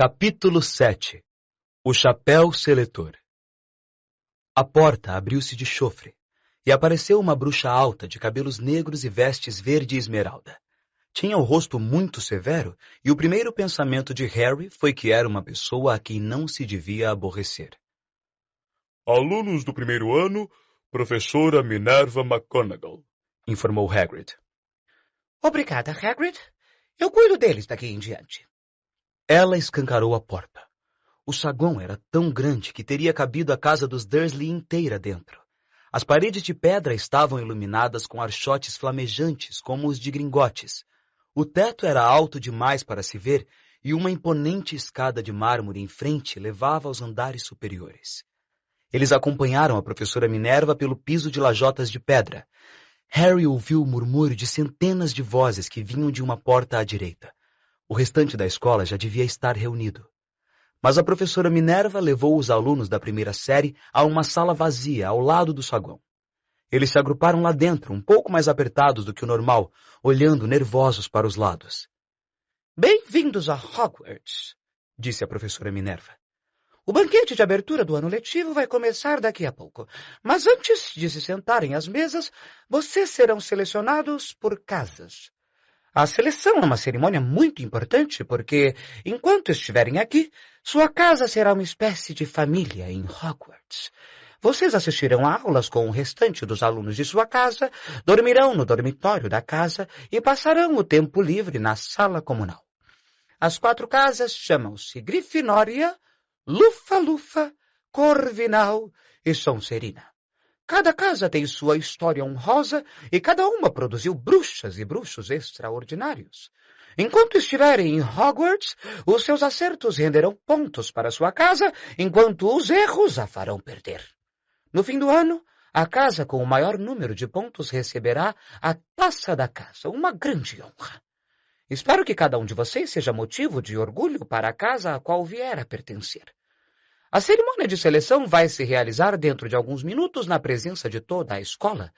Capítulo 7. O chapéu seletor. A porta abriu-se de chofre, e apareceu uma bruxa alta de cabelos negros e vestes verde esmeralda. Tinha o rosto muito severo, e o primeiro pensamento de Harry foi que era uma pessoa a quem não se devia aborrecer. Alunos do primeiro ano, professora Minerva McGonagall, informou Hagrid. Obrigada, Hagrid. Eu cuido deles daqui em diante. Ela escancarou a porta. O saguão era tão grande que teria cabido a casa dos Dursley inteira dentro. As paredes de pedra estavam iluminadas com archotes flamejantes, como os de Gringotes. O teto era alto demais para se ver, e uma imponente escada de mármore em frente levava aos andares superiores. Eles acompanharam a professora Minerva pelo piso de lajotas de pedra. Harry ouviu o murmúrio de centenas de vozes que vinham de uma porta à direita. O restante da escola já devia estar reunido. Mas a professora Minerva levou os alunos da primeira série a uma sala vazia ao lado do saguão. Eles se agruparam lá dentro, um pouco mais apertados do que o normal, olhando nervosos para os lados. Bem-vindos a Hogwarts, disse a professora Minerva. O banquete de abertura do ano letivo vai começar daqui a pouco. Mas antes de se sentarem às mesas, vocês serão selecionados por casas. A seleção é uma cerimônia muito importante porque, enquanto estiverem aqui, sua casa será uma espécie de família em Hogwarts. Vocês assistirão a aulas com o restante dos alunos de sua casa, dormirão no dormitório da casa e passarão o tempo livre na sala comunal. As 4 casas chamam-se Grifinória, Lufa-Lufa, Corvinal e Sonserina. Cada casa tem sua história honrosa e cada uma produziu bruxas e bruxos extraordinários. Enquanto estiverem em Hogwarts, os seus acertos renderão pontos para sua casa, enquanto os erros a farão perder. No fim do ano, a casa com o maior número de pontos receberá a taça da casa, uma grande honra. Espero que cada um de vocês seja motivo de orgulho para a casa a qual vier a pertencer. A cerimônia de seleção vai se realizar dentro de alguns minutos na presença de toda a escola.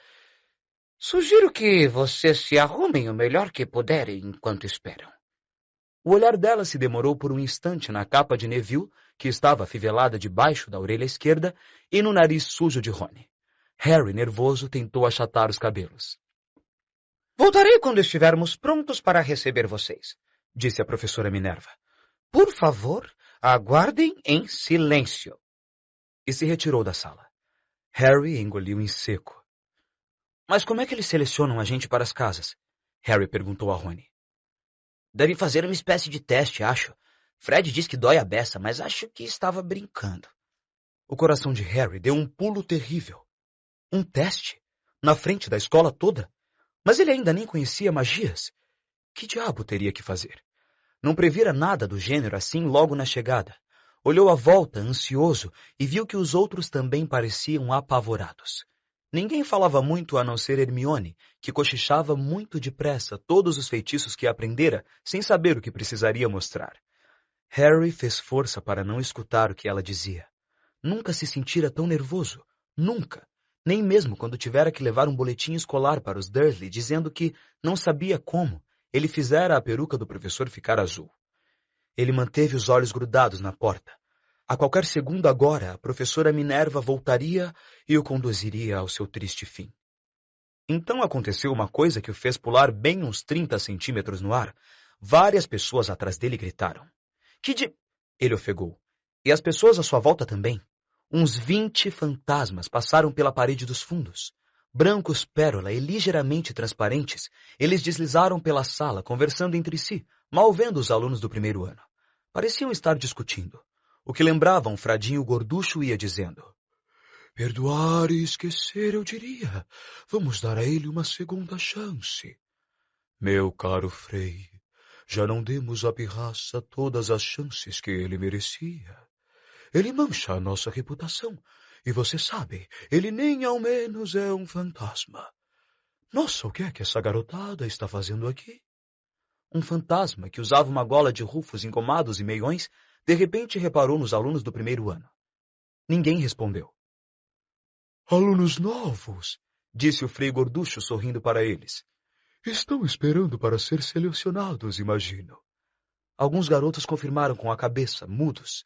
Sugiro que vocês se arrumem o melhor que puderem enquanto esperam. O olhar dela se demorou por um instante na capa de Neville, que estava afivelada debaixo da orelha esquerda, e no nariz sujo de Rony. Harry, nervoso, tentou achatar os cabelos. Voltarei quando estivermos prontos para receber vocês, disse a professora Minerva. Por favor, aguardem em silêncio. E se retirou da sala. Harry engoliu em seco. Mas como é que eles selecionam a gente para as casas? Harry perguntou a Rony. Devem fazer uma espécie de teste, acho. Fred diz que dói a beça, mas acho que estava brincando. O coração de Harry deu um pulo terrível. Um teste? Na frente da escola toda? Mas ele ainda nem conhecia magias. Que diabo teria que fazer? Não previra nada do gênero assim logo na chegada. Olhou à volta, ansioso, e viu que os outros também pareciam apavorados. Ninguém falava muito a não ser Hermione, que cochichava muito depressa todos os feitiços que aprendera, sem saber o que precisaria mostrar. Harry fez força para não escutar o que ela dizia. Nunca se sentira tão nervoso. Nunca. Nem mesmo quando tivera que levar um boletim escolar para os Dursley dizendo que não sabia como ele fizera a peruca do professor ficar azul. Ele manteve os olhos grudados na porta. A qualquer segundo agora, a professora Minerva voltaria e o conduziria ao seu triste fim. Então aconteceu uma coisa que o fez pular bem uns 30 centímetros no ar. Várias pessoas atrás dele gritaram. Ele ofegou. E as pessoas à sua volta também. Uns 20 fantasmas passaram pela parede dos fundos. Brancos pérola e ligeiramente transparentes, eles deslizaram pela sala, conversando entre si, mal vendo os alunos do primeiro ano. Pareciam estar discutindo. O que lembrava um fradinho gorducho ia dizendo. Perdoar e esquecer, eu diria. Vamos dar a ele uma segunda chance. Meu caro Frei, já não demos à pirraça todas as chances que ele merecia. Ele mancha a nossa reputação. E você sabe, ele nem ao menos é um fantasma. Nossa, o que é que essa garotada está fazendo aqui? Um fantasma que usava uma gola de rufos engomados e meiões, de repente reparou nos alunos do primeiro ano. Ninguém respondeu. Alunos novos, disse o Frei gorducho sorrindo para eles. Estão esperando para ser selecionados, imagino. Alguns garotos confirmaram com a cabeça, mudos.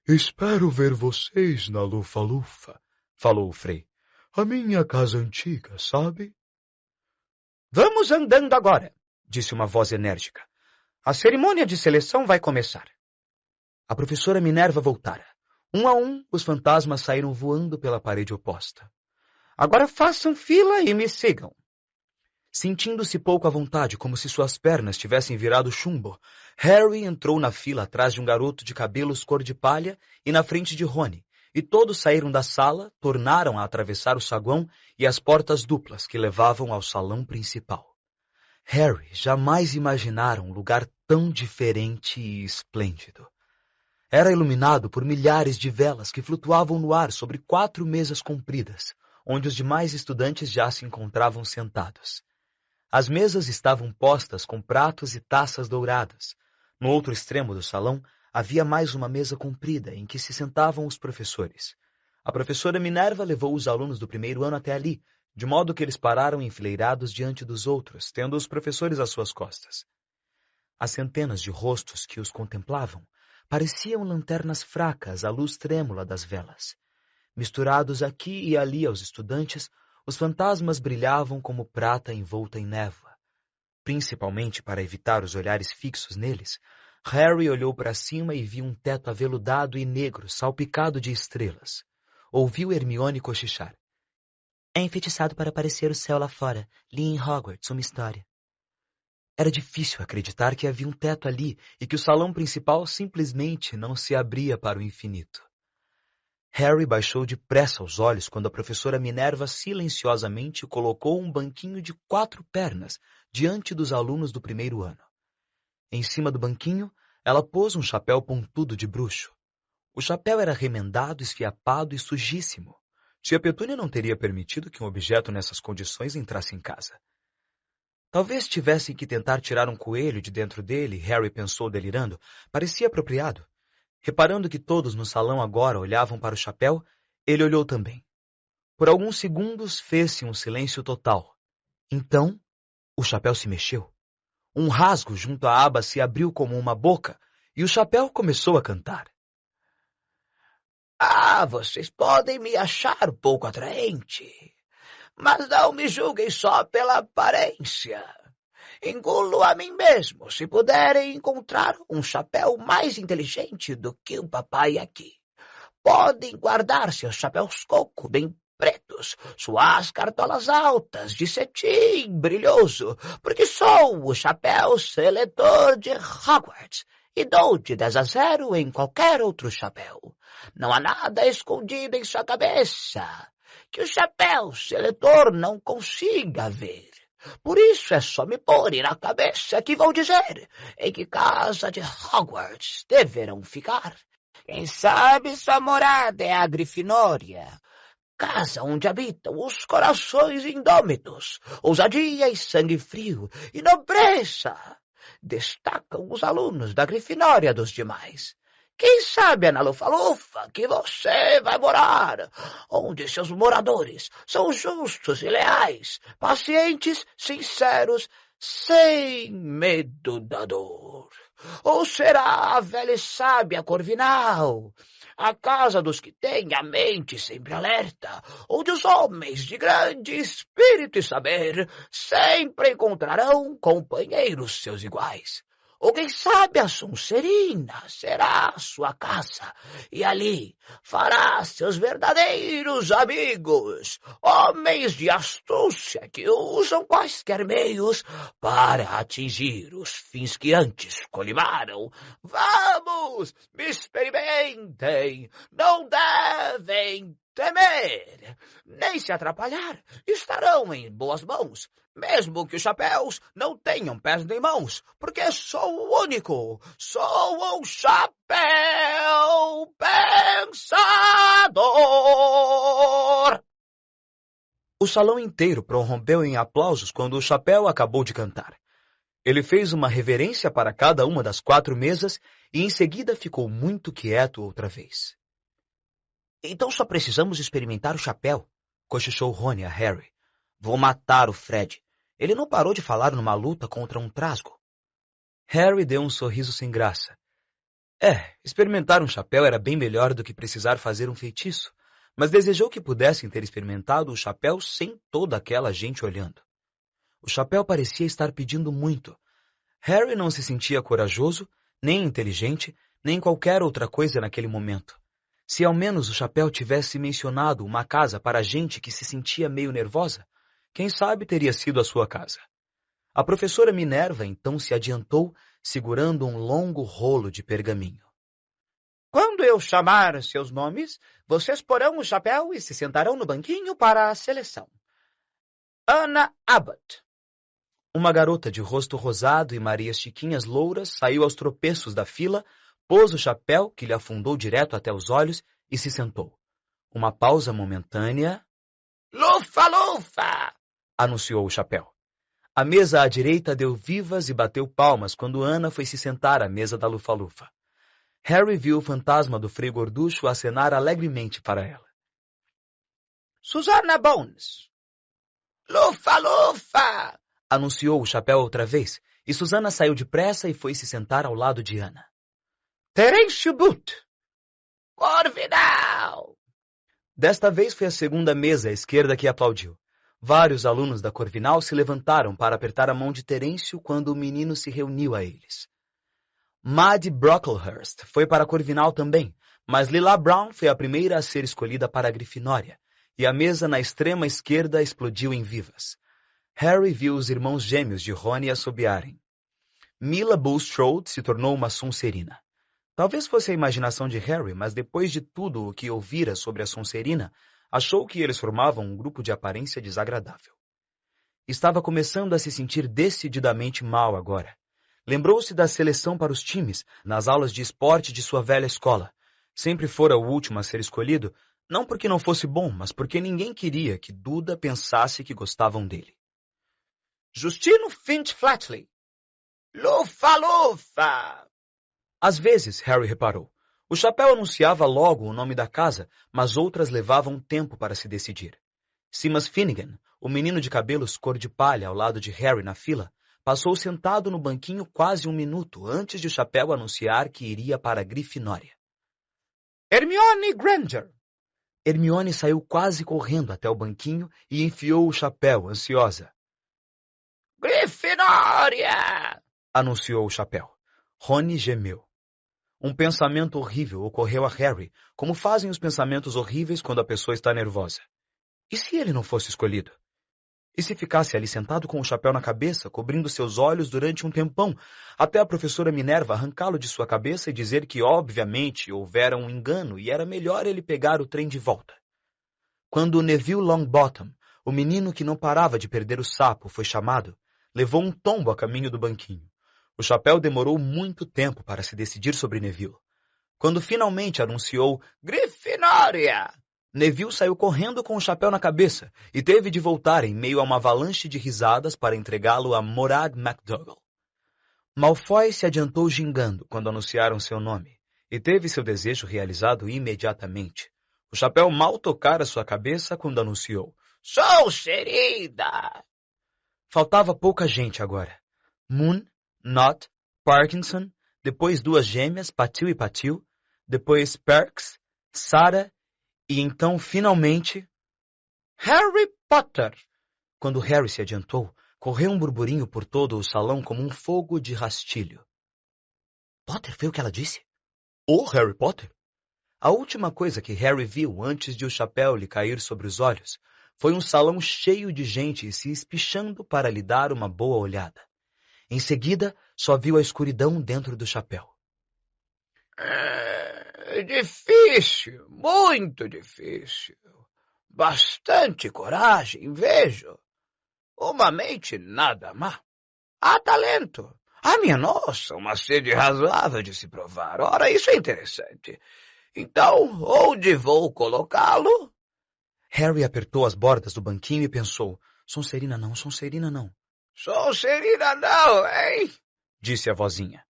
Espero ver vocês na Lufa-Lufa, falou o Frei. A minha casa antiga, sabe? Vamos andando agora, disse uma voz enérgica. A cerimônia de seleção vai começar. A professora Minerva voltara. Um a um, os fantasmas saíram voando pela parede oposta. Agora façam fila e me sigam. Sentindo-se pouco à vontade, como se suas pernas tivessem virado chumbo, Harry entrou na fila atrás de um garoto de cabelos cor de palha e na frente de Rony, e todos saíram da sala, tornaram a atravessar o saguão e as portas duplas que levavam ao salão principal. Harry jamais imaginara um lugar tão diferente e esplêndido. Era iluminado por milhares de velas que flutuavam no ar sobre 4 mesas compridas, onde os demais estudantes já se encontravam sentados. As mesas estavam postas com pratos e taças douradas. No outro extremo do salão, havia mais uma mesa comprida em que se sentavam os professores. A professora Minerva levou os alunos do primeiro ano até ali, de modo que eles pararam enfileirados diante dos outros, tendo os professores às suas costas. As centenas de rostos que os contemplavam pareciam lanternas fracas à luz trêmula das velas. Misturados aqui e ali aos estudantes, os fantasmas brilhavam como prata envolta em névoa. Principalmente para evitar os olhares fixos neles, Harry olhou para cima e viu um teto aveludado e negro, salpicado de estrelas. Ouviu Hermione cochichar. É enfeitiçado para parecer o céu lá fora. Li em Hogwarts uma história. Era difícil acreditar que havia um teto ali e que o salão principal simplesmente não se abria para o infinito. Harry baixou depressa os olhos quando a professora Minerva silenciosamente colocou um banquinho de 4 pernas diante dos alunos do primeiro ano. Em cima do banquinho, ela pôs um chapéu pontudo de bruxo. O chapéu era remendado, esfiapado e sujíssimo. Tia Petúnia não teria permitido que um objeto nessas condições entrasse em casa. Talvez tivessem que tentar tirar um coelho de dentro dele, Harry pensou delirando. Parecia apropriado. Reparando que todos no salão agora olhavam para o chapéu, ele olhou também. Por alguns segundos fez-se um silêncio total. Então, o chapéu se mexeu. Um rasgo junto à aba se abriu como uma boca e o chapéu começou a cantar. Vocês podem me achar pouco atraente, mas não me julguem só pela aparência. Engulo a mim mesmo se puderem encontrar um chapéu mais inteligente do que o papai aqui. Podem guardar seus chapéus coco bem pretos, suas cartolas altas de cetim brilhoso, porque sou o chapéu seletor de Hogwarts e dou de 10 a 0 em qualquer outro chapéu. Não há nada escondido em sua cabeça que o chapéu seletor não consiga ver. Por isso é só me pôr na cabeça que vou dizer em que casa de Hogwarts deverão ficar. Quem sabe sua morada é a Grifinória, casa onde habitam os corações indômitos, ousadia e sangue frio e nobreza. Destacam os alunos da Grifinória dos demais. Quem sabe é na Lufa-Lufa que você vai morar, onde seus moradores são justos e leais, pacientes, sinceros, sem medo da dor. Ou será a velha e sábia Corvinal, a casa dos que têm a mente sempre alerta, onde os homens de grande espírito e saber sempre encontrarão companheiros seus iguais. Ou quem sabe a Sonserina será sua casa, e ali fará seus verdadeiros amigos, homens de astúcia que usam quaisquer meios para atingir os fins que antes colimaram. Vamos, me experimentem, não devem temer, nem se atrapalhar, estarão em boas mãos, mesmo que os chapéus não tenham pés nem mãos, porque sou o único, sou um chapéu pensador. O salão inteiro prorrompeu em aplausos quando o chapéu acabou de cantar. Ele fez uma reverência para cada uma das 4 mesas e em seguida ficou muito quieto outra vez. Então só precisamos experimentar o chapéu, cochichou Rony a Harry. Vou matar o Fred. Ele não parou de falar numa luta contra um trasgo. Harry deu um sorriso sem graça. Experimentar um chapéu era bem melhor do que precisar fazer um feitiço, mas desejou que pudessem ter experimentado o chapéu sem toda aquela gente olhando. O chapéu parecia estar pedindo muito. Harry não se sentia corajoso, nem inteligente, nem qualquer outra coisa naquele momento. Se ao menos o chapéu tivesse mencionado uma casa para gente que se sentia meio nervosa, quem sabe teria sido a sua casa. A professora Minerva então se adiantou, segurando um longo rolo de pergaminho. Quando eu chamar seus nomes, vocês porão o chapéu e se sentarão no banquinho para a seleção. Anna Abbott. Uma garota de rosto rosado e Marias Chiquinhas louras saiu aos tropeços da fila, pôs o chapéu, que lhe afundou direto até os olhos, e se sentou. Uma pausa momentânea. Lufa-lufa! Anunciou o chapéu. A mesa à direita deu vivas e bateu palmas quando Ana foi se sentar à mesa da Lufa-lufa. Harry viu o fantasma do Frei Gorducho acenar alegremente para ela. Susanna Bones. Lufa-lufa! Anunciou o chapéu outra vez, e Susana saiu depressa e foi se sentar ao lado de Ana. Terêncio Boot. Corvinal! Desta vez foi a segunda mesa à esquerda que aplaudiu. Vários alunos da Corvinal se levantaram para apertar a mão de Terêncio quando o menino se reuniu a eles. Maddie Brocklehurst foi para a Corvinal também, mas Lila Brown foi a primeira a ser escolhida para a Grifinória, e a mesa na extrema esquerda explodiu em vivas. Harry viu os irmãos gêmeos de Rony assobiarem. Mila Bulstrode se tornou uma Sonserina. Talvez fosse a imaginação de Harry, mas depois de tudo o que ouvira sobre a Sonserina, achou que eles formavam um grupo de aparência desagradável. Estava começando a se sentir decididamente mal agora. Lembrou-se da seleção para os times, nas aulas de esporte de sua velha escola. Sempre fora o último a ser escolhido, não porque não fosse bom, mas porque ninguém queria que Duda pensasse que gostavam dele. Justino Finch Flatley. Lufa-lufa! Às vezes, Harry reparou, o chapéu anunciava logo o nome da casa, mas outras levavam tempo para se decidir. Seamus Finnegan, o menino de cabelos cor de palha ao lado de Harry na fila, passou sentado no banquinho quase 1 minuto antes de o chapéu anunciar que iria para a Grifinória. Hermione Granger. Hermione saiu quase correndo até o banquinho e enfiou o chapéu, ansiosa. Grifinória! Anunciou o chapéu. Rony gemeu. Um pensamento horrível ocorreu a Harry, como fazem os pensamentos horríveis quando a pessoa está nervosa. E se ele não fosse escolhido? E se ficasse ali sentado com o chapéu na cabeça, cobrindo seus olhos durante um tempão, até a professora Minerva arrancá-lo de sua cabeça e dizer que, obviamente, houvera um engano e era melhor ele pegar o trem de volta? Quando Neville Longbottom, o menino que não parava de perder o sapo, foi chamado, levou um tombo a caminho do banquinho. O chapéu demorou muito tempo para se decidir sobre Neville. Quando finalmente anunciou Grifinória, Neville saiu correndo com o chapéu na cabeça e teve de voltar em meio a uma avalanche de risadas para entregá-lo a Morag McDougal. Malfoy se adiantou gingando quando anunciaram seu nome e teve seu desejo realizado imediatamente. O chapéu mal tocara sua cabeça quando anunciou Sonserina! Faltava pouca gente agora. Moon, Nott, Parkinson, depois 2 gêmeas, Patil e Patil, depois Perks, Sarah, e então, finalmente, Harry Potter! Quando Harry se adiantou, correu um burburinho por todo o salão como um fogo de rastilho. Potter foi o que ela disse? O Harry Potter? A última coisa que Harry viu antes de o chapéu lhe cair sobre os olhos foi um salão cheio de gente se espichando para lhe dar uma boa olhada. Em seguida, só viu a escuridão dentro do chapéu. É difícil, muito difícil. Bastante coragem, vejo. Uma mente nada má. Há talento. Minha nossa, uma sede razoável de se provar. Ora, isso é interessante. Então, onde vou colocá-lo? Harry apertou as bordas do banquinho e pensou, Sonserina não, Sonserina não. Sonserina não, hein? Disse a vozinha.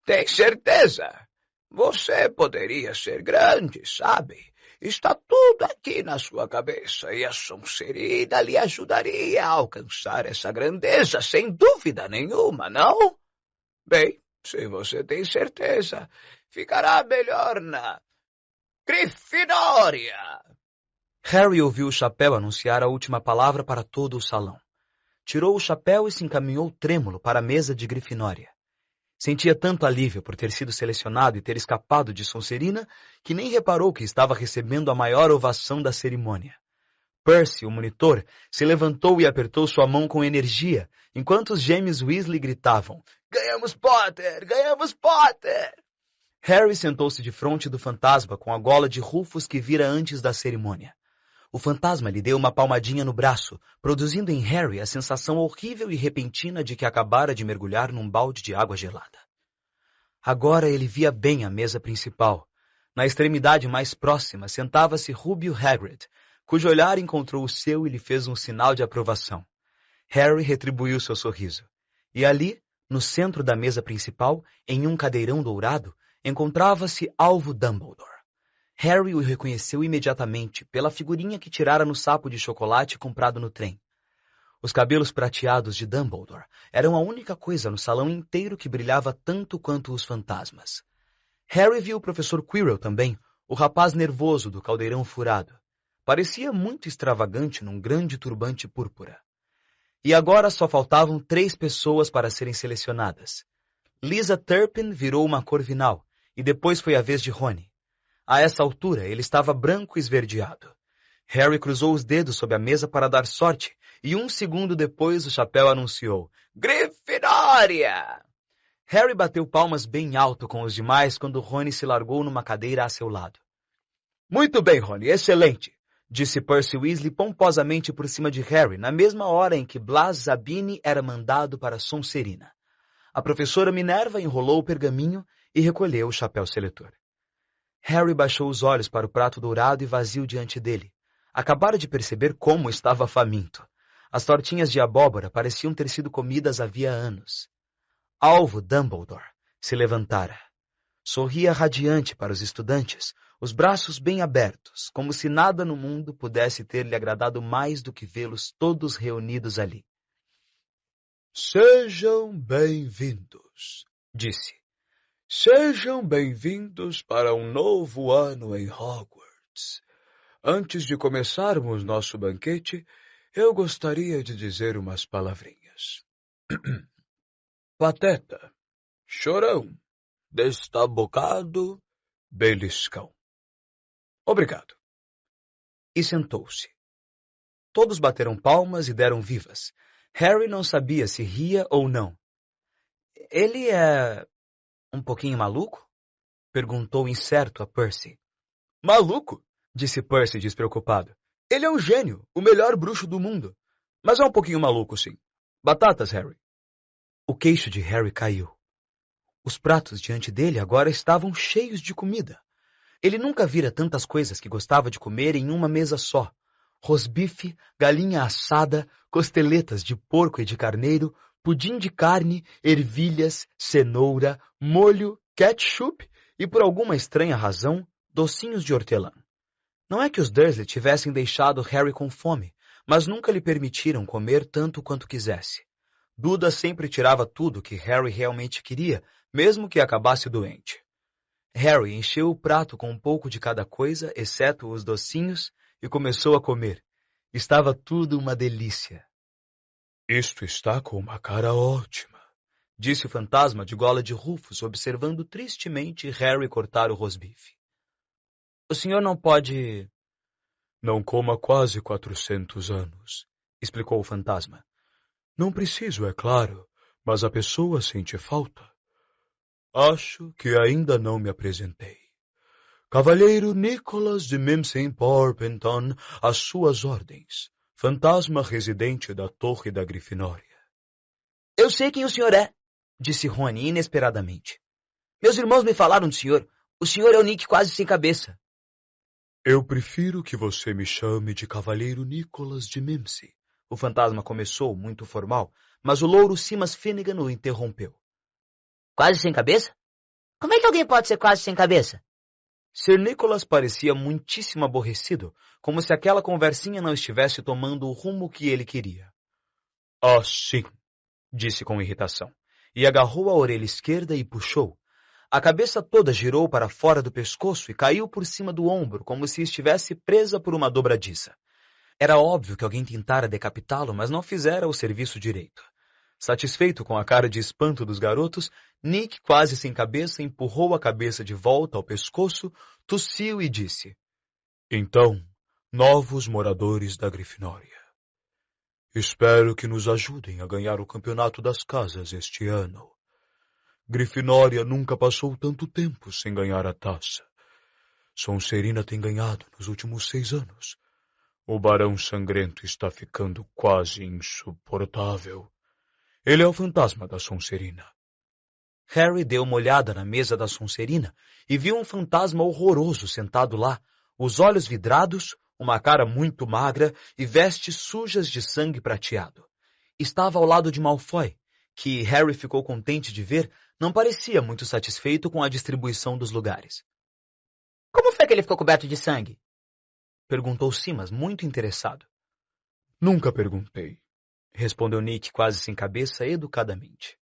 Tem certeza? Você poderia ser grande, sabe? Está tudo aqui na sua cabeça e a Sonserina lhe ajudaria a alcançar essa grandeza, sem dúvida nenhuma, não? Bem, se você tem certeza, ficará melhor na Grifinória. Harry ouviu o chapéu anunciar a última palavra para todo o salão. Tirou o chapéu e se encaminhou trêmulo para a mesa de Grifinória. Sentia tanto alívio por ter sido selecionado e ter escapado de Sonserina que nem reparou que estava recebendo a maior ovação da cerimônia. Percy, o monitor, se levantou e apertou sua mão com energia, enquanto os gêmeos Weasley gritavam: "Ganhamos Potter! Ganhamos Potter!" Harry sentou-se de frente do fantasma com a gola de Rufus que vira antes da cerimônia. O fantasma lhe deu uma palmadinha no braço, produzindo em Harry a sensação horrível e repentina de que acabara de mergulhar num balde de água gelada. Agora ele via bem a mesa principal. Na extremidade mais próxima sentava-se Rubio Hagrid, cujo olhar encontrou o seu e lhe fez um sinal de aprovação. Harry retribuiu seu sorriso. E ali, no centro da mesa principal, em um cadeirão dourado, encontrava-se Alvo Dumbledore. Harry o reconheceu imediatamente pela figurinha que tirara no sapo de chocolate comprado no trem. Os cabelos prateados de Dumbledore eram a única coisa no salão inteiro que brilhava tanto quanto os fantasmas. Harry viu o professor Quirrell também, o rapaz nervoso do caldeirão furado. Parecia muito extravagante num grande turbante púrpura. E agora só faltavam 3 pessoas para serem selecionadas. Lisa Turpin virou uma corvinal, e depois foi a vez de Rony. A essa altura, ele estava branco e esverdeado. Harry cruzou os dedos sob a mesa para dar sorte, e 1 segundo depois o chapéu anunciou: "Grifinória!" Harry bateu palmas bem alto com os demais quando Rony se largou numa cadeira a seu lado. "Muito bem, Rony, excelente!" disse Percy Weasley pomposamente por cima de Harry, na mesma hora em que Blas Zabini era mandado para Sonserina. A professora Minerva enrolou o pergaminho e recolheu o chapéu seletor. Harry baixou os olhos para o prato dourado e vazio diante dele. Acabara de perceber como estava faminto. As tortinhas de abóbora pareciam ter sido comidas havia anos. Alvo Dumbledore se levantara. Sorria radiante para os estudantes, os braços bem abertos, como se nada no mundo pudesse ter-lhe agradado mais do que vê-los todos reunidos ali. "Sejam bem-vindos", disse. "Sejam bem-vindos para um novo ano em Hogwarts. Antes de começarmos nosso banquete, eu gostaria de dizer umas palavrinhas. Pateta, chorão, destabocado, beliscão. Obrigado." E sentou-se. Todos bateram palmas e deram vivas. Harry não sabia se ria ou não. "Ele é um pouquinho maluco?" perguntou incerto a Percy. "Maluco?" disse Percy despreocupado. "Ele é um gênio, o melhor bruxo do mundo. Mas é um pouquinho maluco, sim. Batatas, Harry." O queixo de Harry caiu. Os pratos diante dele agora estavam cheios de comida. Ele nunca vira tantas coisas que gostava de comer em uma mesa só. Rosbife, galinha assada, costeletas de porco e de carneiro, pudim de carne, ervilhas, cenoura, molho, ketchup e, por alguma estranha razão, docinhos de hortelã. Não é que os Dursley tivessem deixado Harry com fome, mas nunca lhe permitiram comer tanto quanto quisesse. Duda sempre tirava tudo que Harry realmente queria, mesmo que acabasse doente. Harry encheu o prato com um pouco de cada coisa, exceto os docinhos, e começou a comer. Estava tudo uma delícia. "Isto está com uma cara ótima", disse o fantasma de gola de Rufus, observando tristemente Harry cortar o rosbife. "O senhor não pode..." "Não como há quase 400 anos", explicou o fantasma. "Não preciso, é claro, mas a pessoa sente falta. Acho que ainda não me apresentei. Cavalheiro Nicholas de Mincing-Porpenton, às suas ordens. Fantasma residente da Torre da Grifinória." "Eu sei quem o senhor é", disse Rony inesperadamente. "Meus irmãos me falaram do senhor. O senhor é o Nick quase sem cabeça." "Eu prefiro que você me chame de Cavalheiro Nicholas de Mimsy." O fantasma começou, muito formal, mas o louro Simas Finnegan o interrompeu. "Quase sem cabeça? Como é que alguém pode ser quase sem cabeça?" Sir Nicholas parecia muitíssimo aborrecido, como se aquela conversinha não estivesse tomando o rumo que ele queria. "Ah, sim", disse com irritação. e agarrou a orelha esquerda e puxou. A cabeça toda girou para fora do pescoço e caiu por cima do ombro, como se estivesse presa por uma dobradiça. Era óbvio que alguém tentara decapitá-lo, mas não fizera o serviço direito. Satisfeito com a cara de espanto dos garotos, Nick, quase sem cabeça, empurrou a cabeça de volta ao pescoço, tossiu e disse: Então, novos moradores da Grifinória. Espero que nos ajudem a ganhar o campeonato das casas este ano. Grifinória nunca passou tanto tempo sem ganhar a taça. Sonserina tem ganhado nos últimos 6 anos. O Barão Sangrento está ficando quase insuportável. Ele é o fantasma da Sonserina. Harry deu uma olhada na mesa da Sonserina e viu um fantasma horroroso sentado lá, os olhos vidrados, uma cara muito magra e vestes sujas de sangue prateado. Estava ao lado de Malfoy, que Harry ficou contente de ver, não parecia muito satisfeito com a distribuição dos lugares. Como foi que ele ficou coberto de sangue? Perguntou Simas, muito interessado. Nunca perguntei, respondeu Nick, quase sem cabeça, educadamente.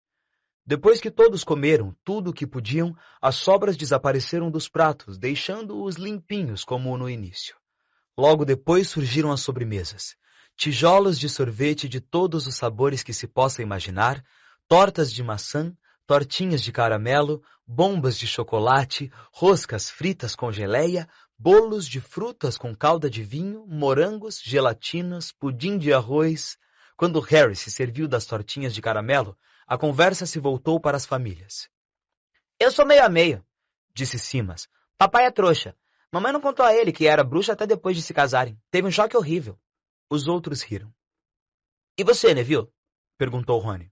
Depois que todos comeram tudo o que podiam, as sobras desapareceram dos pratos, deixando-os limpinhos como no início. Logo depois surgiram as sobremesas. Tijolos de sorvete de todos os sabores que se possa imaginar, tortas de maçã, tortinhas de caramelo, bombas de chocolate, roscas fritas com geleia, bolos de frutas com calda de vinho, morangos, gelatinas, pudim de arroz. Quando Harry se serviu das tortinhas de caramelo, a conversa se voltou para as famílias. Eu sou meio a meio, disse Simas. Papai é trouxa. Mamãe não contou a ele que era bruxa até depois de se casarem. Teve um choque horrível. Os outros riram. E você, Neville? Perguntou Rony.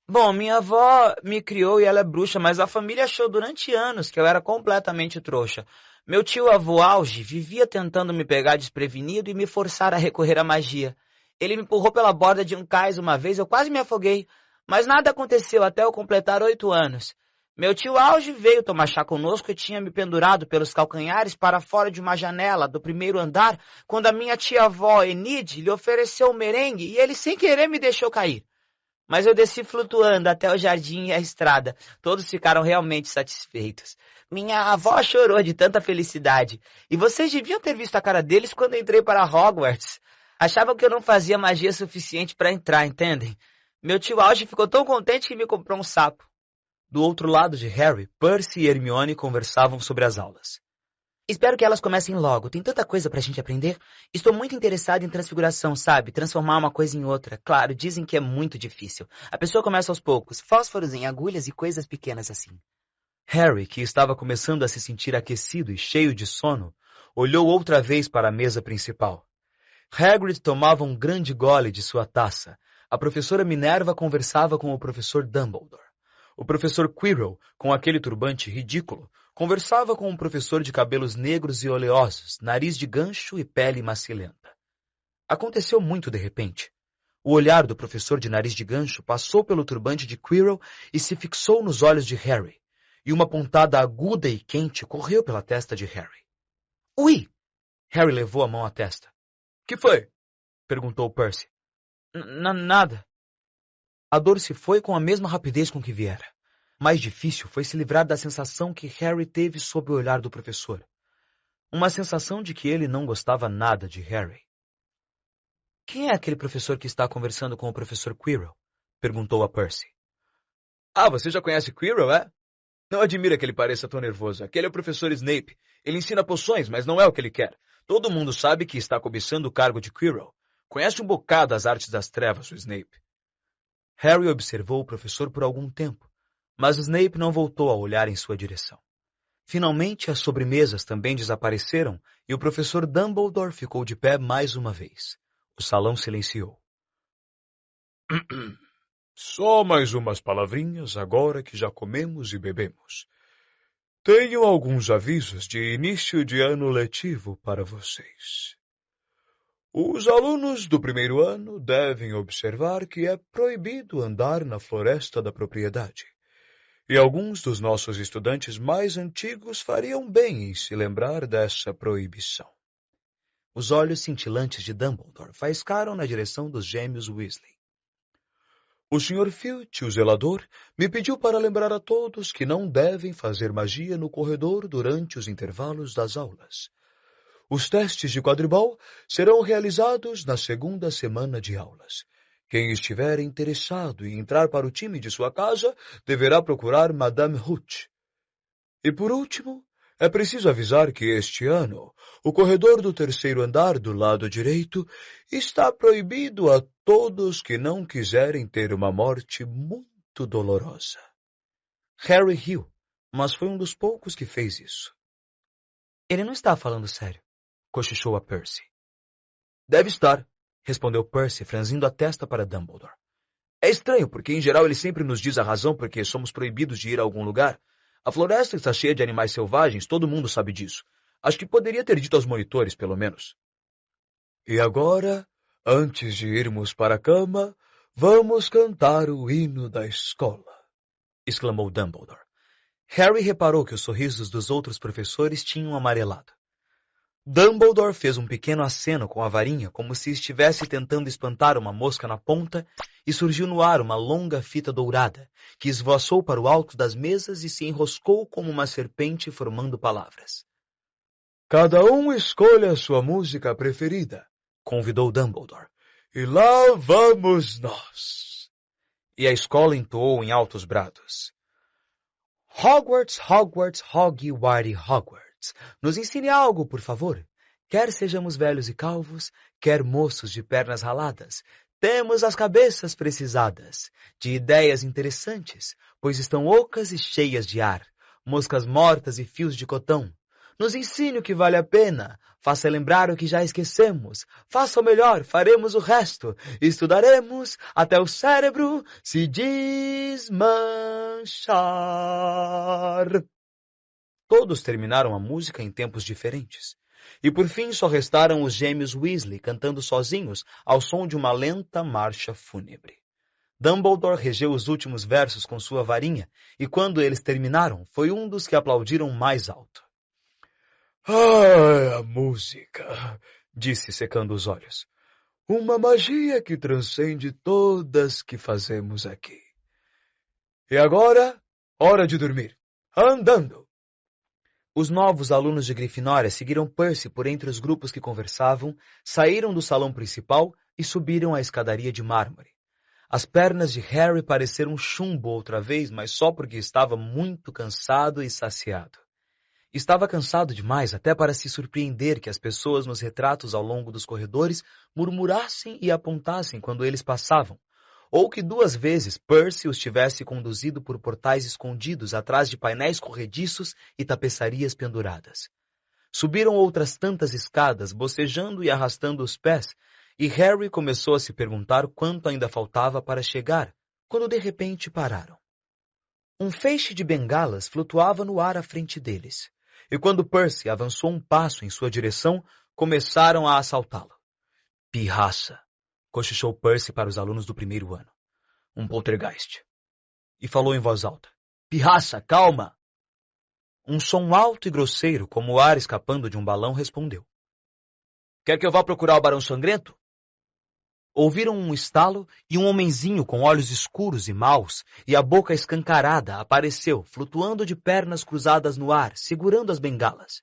Bom, minha avó me criou e ela é bruxa, mas a família achou durante anos que eu era completamente trouxa. Meu tio-avô Auge vivia tentando me pegar desprevenido e me forçar a recorrer à magia. Ele me empurrou pela borda de um cais uma vez, eu quase me afoguei, mas nada aconteceu até eu completar 8 anos. Meu tio Auge veio tomar chá conosco e tinha me pendurado pelos calcanhares para fora de uma janela do primeiro andar, quando a minha tia-avó Enid lhe ofereceu um merengue e ele sem querer me deixou cair. Mas eu desci flutuando até o jardim e a estrada. Todos ficaram realmente satisfeitos. Minha avó chorou de tanta felicidade. E vocês deviam ter visto a cara deles quando entrei para Hogwarts. Achavam que eu não fazia magia suficiente para entrar, entendem? Meu tio Auge ficou tão contente que me comprou um sapo. Do outro lado de Harry, Percy e Hermione conversavam sobre as aulas. Espero que elas comecem logo. Tem tanta coisa pra gente aprender. Estou muito interessado em transfiguração, sabe? Transformar uma coisa em outra. Claro, dizem que é muito difícil. A pessoa começa aos poucos. Fósforos em agulhas e coisas pequenas assim. Harry, que estava começando a se sentir aquecido e cheio de sono, olhou outra vez para a mesa principal. Hagrid tomava um grande gole de sua taça. A professora Minerva conversava com o professor Dumbledore. O professor Quirrell, com aquele turbante ridículo, conversava com um professor de cabelos negros e oleosos, nariz de gancho e pele macilenta. Aconteceu muito de repente. O olhar do professor de nariz de gancho passou pelo turbante de Quirrell e se fixou nos olhos de Harry, e uma pontada aguda e quente correu pela testa de Harry. Ui! Harry levou a mão à testa. Que foi? Perguntou Percy. Nada. A dor se foi com a mesma rapidez com que viera. Mais difícil foi se livrar da sensação que Harry teve sob o olhar do professor. Uma sensação de que ele não gostava nada de Harry. Quem é aquele professor que está conversando com o professor Quirrell? Perguntou a Percy. Ah, você já conhece Quirrell, é? Não admira que ele pareça tão nervoso. Aquele é o professor Snape. Ele ensina poções, mas não é o que ele quer. Todo mundo sabe que está cobiçando o cargo de Quirrell. Conhece um bocado as artes das trevas, o Snape. Harry observou o professor por algum tempo, mas Snape não voltou a olhar em sua direção. Finalmente, as sobremesas também desapareceram e o professor Dumbledore ficou de pé mais uma vez. O salão silenciou. Só mais umas palavrinhas agora que já comemos e bebemos. Tenho alguns avisos de início de ano letivo para vocês. Os alunos do primeiro ano devem observar que é proibido andar na floresta da propriedade. E alguns dos nossos estudantes mais antigos fariam bem em se lembrar dessa proibição. Os olhos cintilantes de Dumbledore faiscaram na direção dos gêmeos Weasley. O Sr. Filch, o zelador, me pediu para lembrar a todos que não devem fazer magia no corredor durante os intervalos das aulas. Os testes de quadribol serão realizados na segunda semana de aulas. Quem estiver interessado em entrar para o time de sua casa deverá procurar Madame Hooch. E por último, é preciso avisar que este ano o corredor do terceiro andar do lado direito está proibido a todos que não quiserem ter uma morte muito dolorosa. Harry riu, mas foi um dos poucos que fez isso. Ele não está falando sério, cochichou a Percy. Deve estar, respondeu Percy, franzindo a testa para Dumbledore. É estranho, porque em geral ele sempre nos diz a razão por que somos proibidos de ir a algum lugar. A floresta está cheia de animais selvagens, todo mundo sabe disso. Acho que poderia ter dito aos monitores, pelo menos. E agora, antes de irmos para a cama, vamos cantar o hino da escola, exclamou Dumbledore. Harry reparou que os sorrisos dos outros professores tinham amarelado. Dumbledore fez um pequeno aceno com a varinha, como se estivesse tentando espantar uma mosca na ponta, e surgiu no ar uma longa fita dourada, que esvoaçou para o alto das mesas e se enroscou como uma serpente formando palavras. Cada um escolha a sua música preferida, convidou Dumbledore. E lá vamos nós. E a escola entoou em altos brados. Hogwarts, Hogwarts, Hoggy-Wary Hogwarts. Nos ensine algo, por favor. Quer sejamos velhos e calvos, quer moços de pernas raladas, temos as cabeças precisadas de ideias interessantes, pois estão ocas e cheias de ar, moscas mortas e fios de cotão. Nos ensine o que vale a pena, faça lembrar o que já esquecemos, faça o melhor, faremos o resto, estudaremos até o cérebro se desmanchar. Todos terminaram a música em tempos diferentes. E por fim só restaram os gêmeos Weasley cantando sozinhos ao som de uma lenta marcha fúnebre. Dumbledore regeu os últimos versos com sua varinha, e quando eles terminaram, foi um dos que aplaudiram mais alto. Ah, a música, disse secando os olhos. Uma magia que transcende todas que fazemos aqui. E agora, hora de dormir. Andando! Os novos alunos de Grifinória seguiram Percy por entre os grupos que conversavam, saíram do salão principal e subiram a escadaria de mármore. As pernas de Harry pareceram chumbo outra vez, mas só porque estava muito cansado e saciado. Estava cansado demais até para se surpreender que as pessoas nos retratos ao longo dos corredores murmurassem e apontassem quando eles passavam, ou que 2 vezes Percy os tivesse conduzido por portais escondidos atrás de painéis corrediços e tapeçarias penduradas. Subiram outras tantas escadas, bocejando e arrastando os pés, e Harry começou a se perguntar quanto ainda faltava para chegar, quando de repente pararam. Um feixe de bengalas flutuava no ar à frente deles, e quando Percy avançou um passo em sua direção, começaram a assaltá-lo. Pirraça! Cochichou Percy para os alunos do primeiro ano. Um poltergeist. E falou em voz alta. Pirraça, calma! Um som alto e grosseiro, como o ar escapando de um balão, respondeu. Quer que eu vá procurar o Barão Sangrento? Ouviram um estalo e um homenzinho com olhos escuros e maus e a boca escancarada apareceu, flutuando de pernas cruzadas no ar, segurando as bengalas.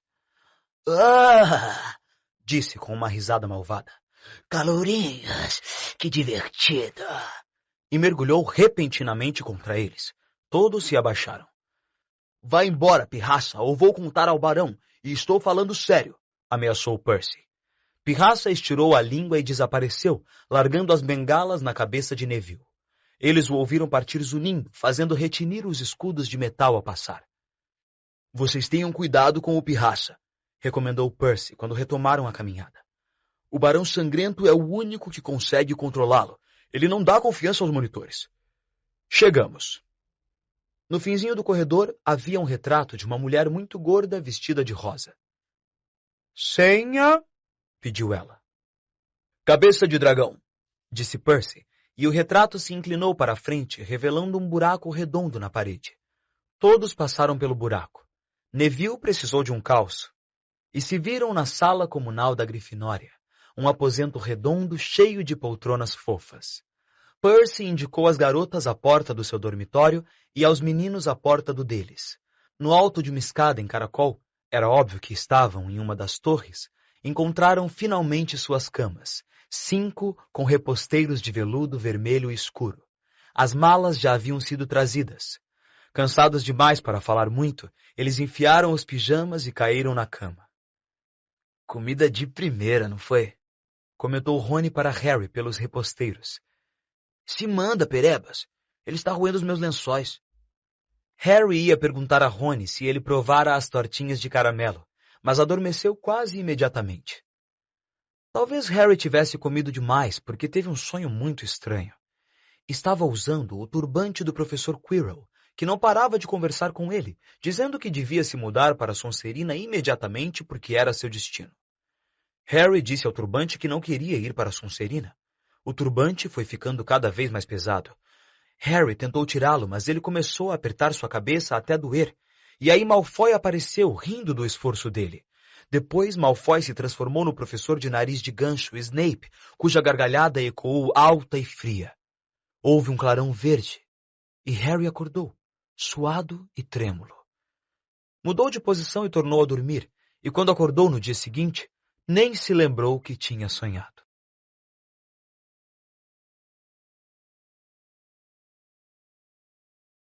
Ah! Disse com uma risada malvada. Calorinhas, que divertido! E mergulhou repentinamente contra eles. Todos se abaixaram. Vá embora, pirraça, ou vou contar ao barão, e estou falando sério, ameaçou Percy. Pirraça estirou a língua e desapareceu, largando as bengalas na cabeça de Neville. Eles o ouviram partir zunindo, fazendo retinir os escudos de metal a passar. Vocês tenham cuidado com o pirraça, recomendou Percy quando retomaram a caminhada. O Barão Sangrento é o único que consegue controlá-lo. Ele não dá confiança aos monitores. Chegamos. No finzinho do corredor havia um retrato de uma mulher muito gorda vestida de rosa. Senha, pediu ela. Cabeça de dragão, disse Percy, e o retrato se inclinou para a frente, revelando um buraco redondo na parede. Todos passaram pelo buraco. Neville precisou de um calço. E se viram na sala comunal da Grifinória. Um aposento redondo cheio de poltronas fofas. Percy indicou às garotas a porta do seu dormitório e aos meninos a porta do deles. No alto de uma escada em caracol, era óbvio que estavam em uma das torres, encontraram finalmente suas camas, 5 com reposteiros de veludo vermelho escuro. As malas já haviam sido trazidas. Cansados demais para falar muito, eles enfiaram os pijamas e caíram na cama. Comida de primeira, não foi? Comentou Rony para Harry pelos reposteiros. Se manda, Perebas. Ele está roendo os meus lençóis. Harry ia perguntar a Rony se ele provara as tortinhas de caramelo, mas adormeceu quase imediatamente. Talvez Harry tivesse comido demais, porque teve um sonho muito estranho. Estava usando o turbante do professor Quirrell, que não parava de conversar com ele, dizendo que devia se mudar para Sonserina imediatamente porque era seu destino. Harry disse ao turbante que não queria ir para Sonserina. O turbante foi ficando cada vez mais pesado. Harry tentou tirá-lo, mas ele começou a apertar sua cabeça até doer, e aí Malfoy apareceu, rindo do esforço dele. Depois, Malfoy se transformou no professor de nariz de gancho, Snape, cuja gargalhada ecoou alta e fria. Houve um clarão verde, e Harry acordou, suado e trêmulo. Mudou de posição e tornou a dormir, e quando acordou no dia seguinte, nem se lembrou que tinha sonhado.